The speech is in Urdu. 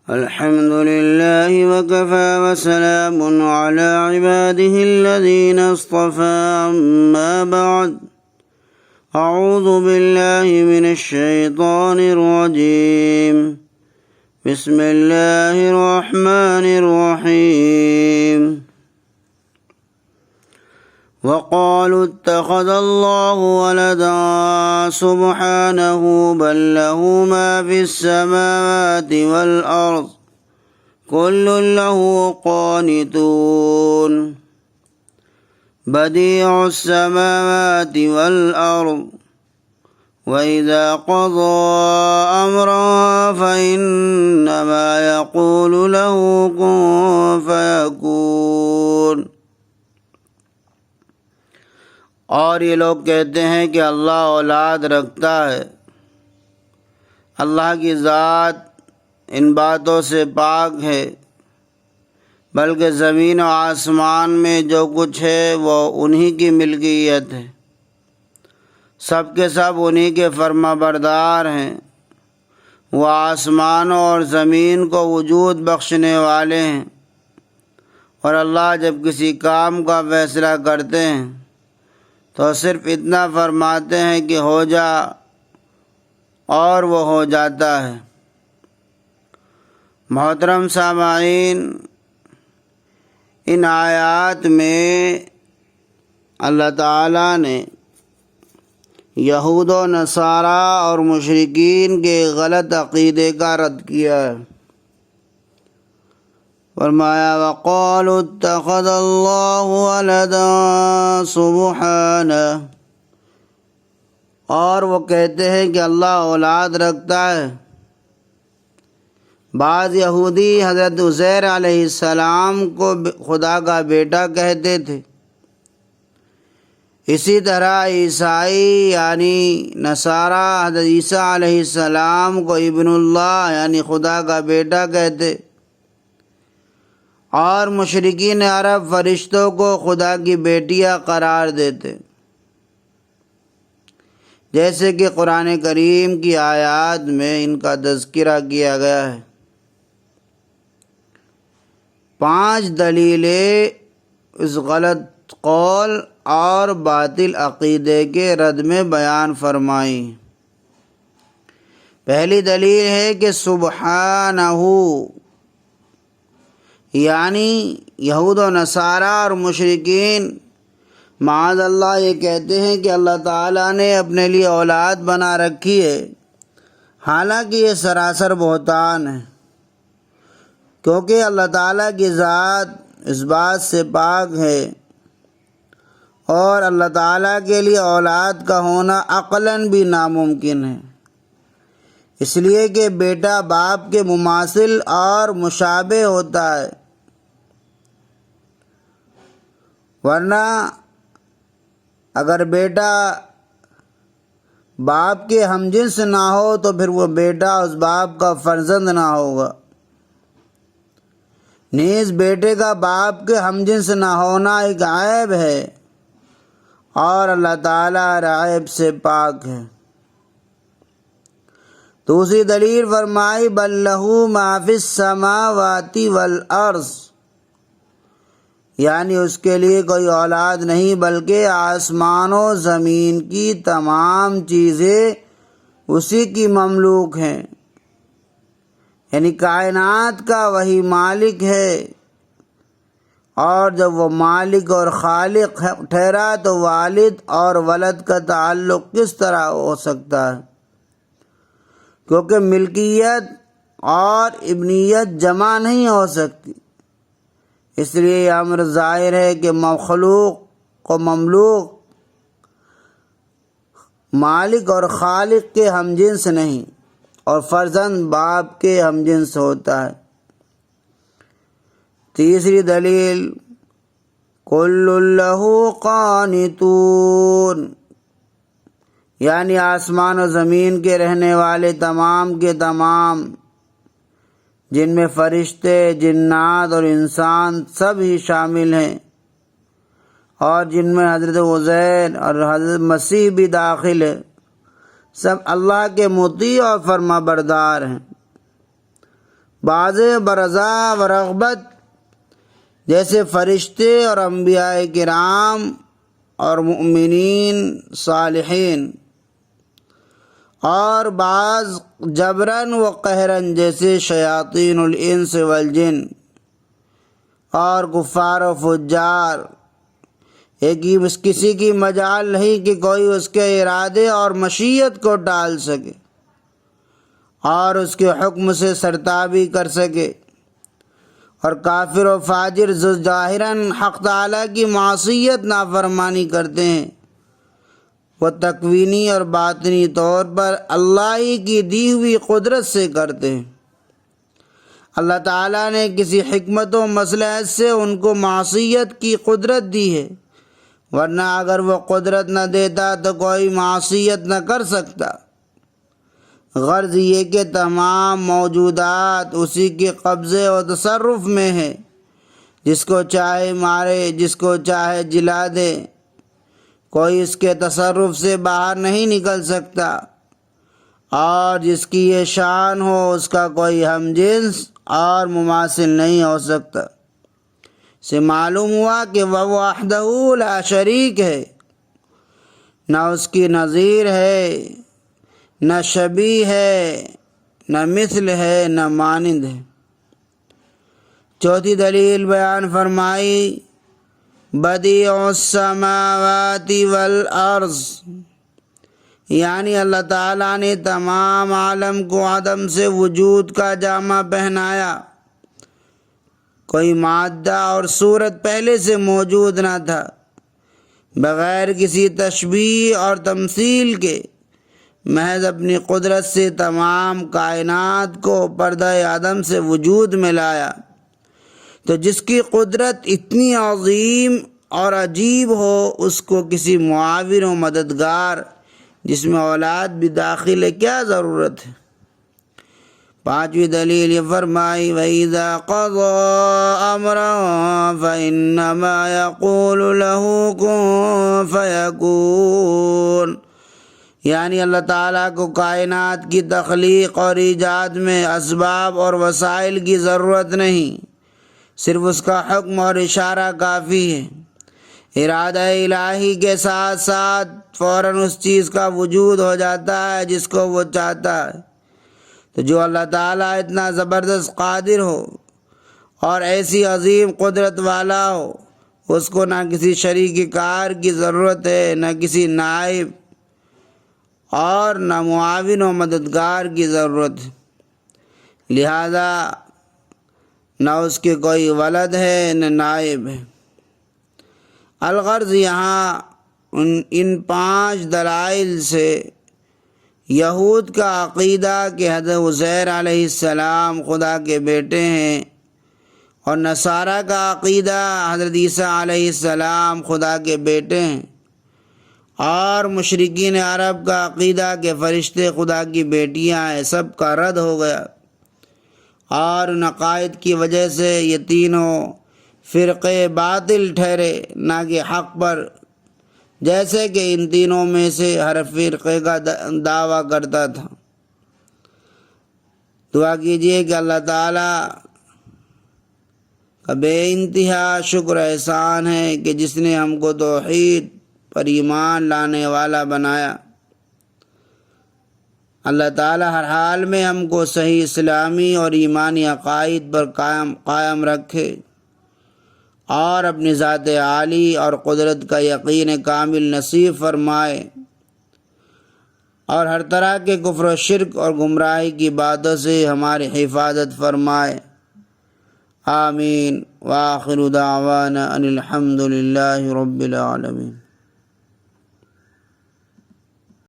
الحمد لله وكفى وسلام على عباده الذين اصطفى أما بعد أعوذ بالله من الشيطان الرجيم بسم الله الرحمن الرحيم وقالوا اتخذ الله ولدا سبحانه بل له ما في السماوات والأرض كل له قانتون بديع السماوات والأرض وإذا قضى أمرا فإنما يقول له كن فيكون۔ اور یہ لوگ کہتے ہیں کہ اللہ اولاد رکھتا ہے۔ اللہ کی ذات ان باتوں سے پاک ہے، بلکہ زمین و آسمان میں جو کچھ ہے وہ انہی کی ملکیت ہے، سب کے سب انہی کے فرما بردار ہیں۔ وہ آسمانوں اور زمین کو وجود بخشنے والے ہیں، اور اللہ جب کسی کام کا فیصلہ کرتے ہیں تو صرف اتنا فرماتے ہیں کہ ہو جا، اور وہ ہو جاتا ہے۔ محترم سامعین، ان آیات میں اللہ تعالیٰ نے یہود و نصارہ اور مشرکین کے غلط عقیدے کا رد کیا ہے۔ فرمایا وَقَالُوا اتَّخَذَ اللَّهُ وَلَدًا سُبْحَانَهُ، اور وہ کہتے ہیں کہ اللہ اولاد رکھتا ہے۔ بعض یہودی حضرت عزیر علیہ السلام کو خدا کا بیٹا کہتے تھے، اسی طرح عیسائی یعنی نصارہ حضرت عیسیٰ علیہ السلام کو ابن اللہ یعنی خدا کا بیٹا کہتے، اور مشرکین عرب فرشتوں کو خدا کی بیٹیاں قرار دیتے، جیسے کہ قرآن کریم کی آیات میں ان کا تذکرہ کیا گیا ہے۔ 5 دلیلیں اس غلط قول اور باطل عقیدے کے رد میں بیان فرمائی۔ پہلی دلیل ہے کہ سبحانہ، یعنی یہود و نصارہ اور مشرکین معاذ اللہ یہ کہتے ہیں کہ اللہ تعالیٰ نے اپنے لیے اولاد بنا رکھی ہے، حالانکہ یہ سراسر بہتان ہے، کیونکہ اللہ تعالیٰ کی ذات اس بات سے پاک ہے، اور اللہ تعالیٰ کے لیے اولاد کا ہونا عقلاً بھی ناممکن ہے، اس لیے کہ بیٹا باپ کے مماثل اور مشابہ ہوتا ہے، ورنہ اگر بیٹا باپ کے ہمجنس نہ ہو تو پھر وہ بیٹا اس باپ کا فرزند نہ ہوگا۔ نیز بیٹے کا باپ کے ہمجنس نہ ہونا ایک عیب ہے، اور اللہ تعالیٰ عیب سے پاک ہے۔ دوسری دلیل فرمائی بل لہ ما فی السماوات والارض، یعنی اس کے لیے کوئی اولاد نہیں بلکہ آسمان و زمین کی تمام چیزیں اسی کی مملوک ہیں، یعنی کائنات کا وہی مالک ہے، اور جب وہ مالک اور خالق ٹھہرا تو والد اور ولد کا تعلق کس طرح ہو سکتا ہے؟ کیونکہ ملکیت اور ابنیت جمع نہیں ہو سکتی، اس لیے یہ امر ظاہر ہے کہ مخلوق کو مملوک مالک اور خالق کے ہمجنس نہیں، اور فرزند باپ کے ہمجنس ہوتا ہے۔ تیسری دلیل کل لہ قانتون، یعنی آسمان و زمین کے رہنے والے تمام کے تمام، جن میں فرشتے، جنات اور انسان سب ہی شامل ہیں، اور جن میں حضرت عزیر اور حضرت مسیح بھی داخل ہے، سب اللہ کے مطیع اور فرما بردار ہیں۔ بعض برضا و رغبت جیسے فرشتے اور انبیاء کرام اور مؤمنین صالحین، اور بعض جبرن و قہرن جیسے شیاطین الانس والجن اور کفار و فجار۔ کسی کی مجال نہیں کہ کوئی اس کے ارادے اور مشیت کو ٹال سکے اور اس کے حکم سے سرتابی کر سکے، اور کافر و فاجر ظاہراً حق تعالیٰ کی معصیت نافرمانی کرتے ہیں، وہ تکوینی اور باطنی طور پر اللہ ہی کی دی ہوئی قدرت سے کرتے ہیں۔ اللہ تعالیٰ نے کسی حکمت و مصلحت سے ان کو معصیت کی قدرت دی ہے، ورنہ اگر وہ قدرت نہ دیتا تو کوئی معصیت نہ کر سکتا۔ غرض یہ کہ تمام موجودات اسی کے قبضے و تصرف میں ہے، جس کو چاہے مارے، جس کو چاہے جلا دے، کوئی اس کے تصرف سے باہر نہیں نکل سکتا، اور جس کی یہ شان ہو اس کا کوئی ہم جنس اور مماثل نہیں ہو سکتا۔ سے معلوم ہوا کہ وہ وحدہ لا شریک ہے، نہ اس کی نظیر ہے، نہ شبیہ ہے، نہ مثل ہے، نہ مانند ہے۔ چوتھی دلیل بیان فرمائی، بدیع السماوات والارض، یعنی اللہ تعالیٰ نے تمام عالم کو عدم سے وجود کا جامہ پہنایا۔ کوئی مادہ اور صورت پہلے سے موجود نہ تھا، بغیر کسی تشبیہ اور تمثیل کے محض اپنی قدرت سے تمام کائنات کو پردہ عدم سے وجود میں لایا۔ تو جس کی قدرت اتنی عظیم اور عجیب ہو، اس کو کسی معاون و مددگار جس میں اولاد بھی داخل ہے کیا ضرورت ہے؟ پانچویں دلیل یہ فرمائی، وَإِذَا قَضَىٰ أَمْرًا فَإِنَّمَا يَقُولُ لَهُ كُن فَيَكُونُ، یعنی اللہ تعالیٰ کو کائنات کی تخلیق اور ایجاد میں اسباب اور وسائل کی ضرورت نہیں، صرف اس کا حکم اور اشارہ کافی ہے۔ ارادہ الہی کے ساتھ ساتھ فوراً اس چیز کا وجود ہو جاتا ہے جس کو وہ چاہتا ہے۔ تو جو اللہ تعالیٰ اتنا زبردست قادر ہو اور ایسی عظیم قدرت والا ہو، اس کو نہ کسی شریک کار کی ضرورت ہے، نہ کسی نائب اور نہ معاون و مددگار کی ضرورت ہے، لہذا نہ اس کے کوئی ولد ہے نہ نائب ہے۔ الغرض یہاں ان 5 دلائل سے یہود کا عقیدہ کہ حضرت عزیر علیہ السلام خدا کے بیٹے ہیں، اور نصارہ کا عقیدہ حضرت عیسیٰ علیہ السلام خدا کے بیٹے ہیں، اور مشرکین عرب کا عقیدہ کہ فرشتے خدا کی بیٹیاں ہیں، سب کا رد ہو گیا، اور ان عقائد کی وجہ سے یہ تینوں فرقے باطل ٹھہرے نہ کہ حق پر، جیسے کہ ان تینوں میں سے ہر فرقے کا دعویٰ کرتا تھا۔ دعا کیجئے کہ اللہ تعالیٰ کا بے انتہا شکر احسان ہے کہ جس نے ہم کو توحید پر ایمان لانے والا بنایا۔ اللہ تعالیٰ ہر حال میں ہم کو صحیح اسلامی اور ایمانی عقائد پر قائم رکھے، اور اپنی ذات عالی اور قدرت کا یقین کامل نصیب فرمائے، اور ہر طرح کے کفر و شرک اور گمراہی کی باتوں سے ہماری حفاظت فرمائے۔ آمین۔ وآخر دعوانا ان الحمد للہ رب العالمین۔